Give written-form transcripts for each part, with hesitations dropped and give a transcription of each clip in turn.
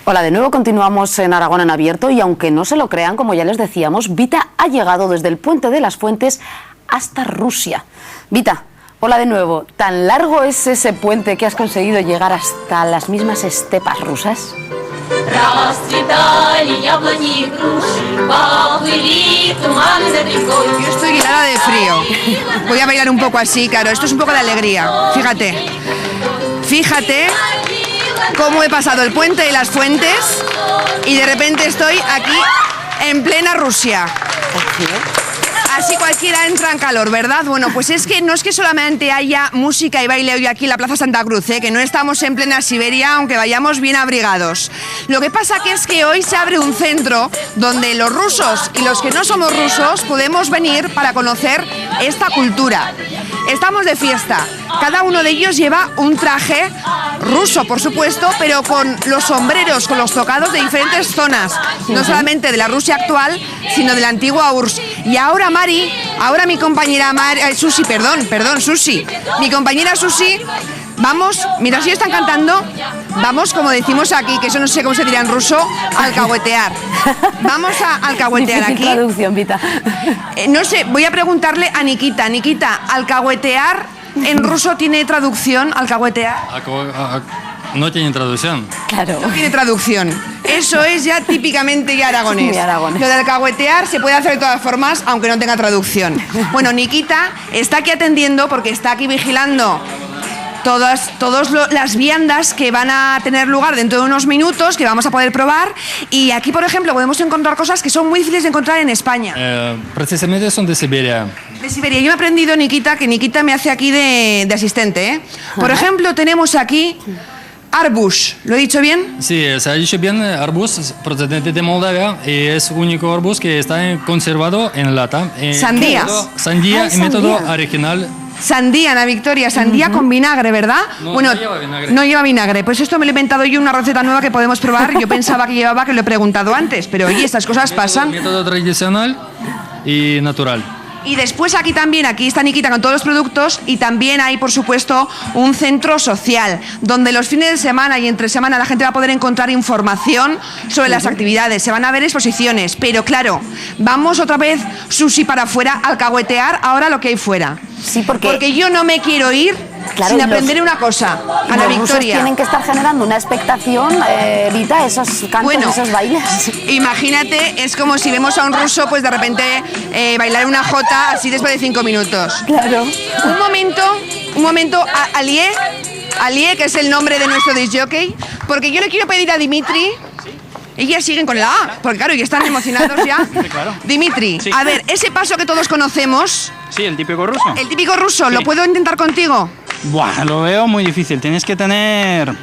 Hola, de nuevo continuamos en Aragón en Abierto y aunque no se lo crean, como ya les decíamos, Vita ha llegado desde el Puente de las Fuentes hasta Rusia. Vita, hola de nuevo. ¿Tan largo es ese puente que has conseguido llegar hasta las mismas estepas rusas? Yo estoy helada de frío. Voy a bailar un poco así, claro. Esto es un poco de alegría. Fíjate. Fíjate cómo he pasado el Puente de las Fuentes y de repente estoy aquí en plena Rusia. Así cualquiera entra en calor, ¿verdad? Bueno, pues es que no es que solamente haya música y baile hoy aquí en la Plaza Santa Cruz, que no estamos en plena Siberia, aunque vayamos bien abrigados. Lo que pasa que es que hoy se abre un centro donde los rusos y los que no somos rusos podemos venir para conocer esta cultura. Estamos de fiesta. Cada uno de ellos lleva un traje ruso, por supuesto, pero con los sombreros, con los tocados de diferentes zonas, no solamente de la Rusia actual, sino de la antigua URSS. Y ahora mi compañera Susi, Susi, mi compañera Susi, vamos, mira, si están cantando, vamos, como decimos aquí, que eso no sé cómo se dirá en ruso, alcahuetear. Vamos a alcahuetear aquí. Traducción, Vita. No sé, voy a preguntarle a Nikita. Nikita, alcahuetear en ruso tiene traducción, alcahuetear. No tiene traducción. Claro. No tiene traducción. Eso es ya típicamente ya aragonés. Muy aragonés. Lo de alcahuetear se puede hacer de todas formas, aunque no tenga traducción. Bueno, Nikita está aquí atendiendo porque está aquí vigilando todas las viandas que van a tener lugar dentro de unos minutos, que vamos a poder probar. Y aquí, por ejemplo, podemos encontrar cosas que son muy difíciles de encontrar en España. Precisamente son de Siberia. De Siberia. Yo me he aprendido, Nikita, que Nikita me hace aquí de asistente, Por ejemplo, tenemos aquí arbuz. ¿Lo he dicho bien? Sí, se ha dicho bien, arbuz procedente de Moldavia y es el único arbuz que está conservado en lata. Sandía. Sandía en método original. Sandía, Ana Victoria, sandía con vinagre, ¿verdad? No, bueno, no lleva vinagre. No lleva vinagre. Pues esto me lo he inventado yo, una receta nueva que podemos probar. Yo pensaba que llevaba, que lo he preguntado antes, pero oye, estas cosas pasan. Método tradicional y natural. Y después aquí está Nikita con todos los productos y también hay, por supuesto, un centro social donde los fines de semana y entre semana la gente va a poder encontrar información sobre las actividades, se van a ver exposiciones, pero claro, vamos otra vez, Susi, para afuera, a alcahuetear ahora lo que hay fuera. Sí, porque yo no me quiero ir sin aprender una cosa, Ana Victoria. Los tienen que estar generando una expectación, Vita, esos cantos, esos bailes. Imagínate, es como si vemos a un ruso, pues de repente bailar una jota así después de 5 minutos. Claro. Un momento, Alie, que es el nombre de nuestro disc jockey, porque yo le quiero pedir a Dimitri. Ellas siguen con la A, porque claro, ya están emocionados ya. Sí, claro. Dimitri, sí. A ver, ese paso que todos conocemos. Sí, el típico ruso. El típico ruso, sí. ¿Lo puedo intentar contigo? Buah, lo veo muy difícil. Tienes que tener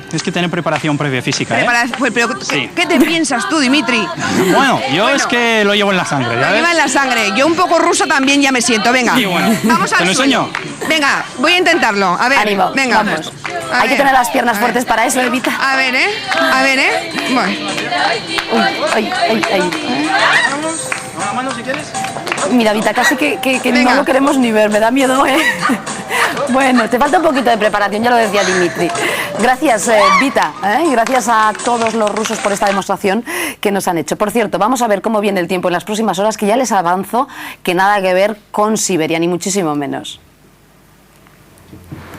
preparación previa física, Pero, Sí. ¿qué te piensas tú, Dimitri? Bueno, es que lo llevo en la sangre, ¿ya Lo lleva en la sangre. Yo un poco ruso también ya me siento. Venga, Sí, bueno. vamos al ¿Te lo enseño? Venga, voy a intentarlo. A ver, Ánimo, venga. vamos. Hay que tener las piernas fuertes para eso, Vita. A ver, Bueno. Ay. ¿Una mano si quieres? Mira, Vita, casi que Venga. no lo queremos ni ver, me da miedo, Bueno, te falta un poquito de preparación, ya lo decía Dimitri. Gracias, Vita, y gracias a todos los rusos por esta demostración que nos han hecho. Por cierto, vamos a ver cómo viene el tiempo en las próximas horas, que ya les avanzo que nada que ver con Siberia, ni muchísimo menos.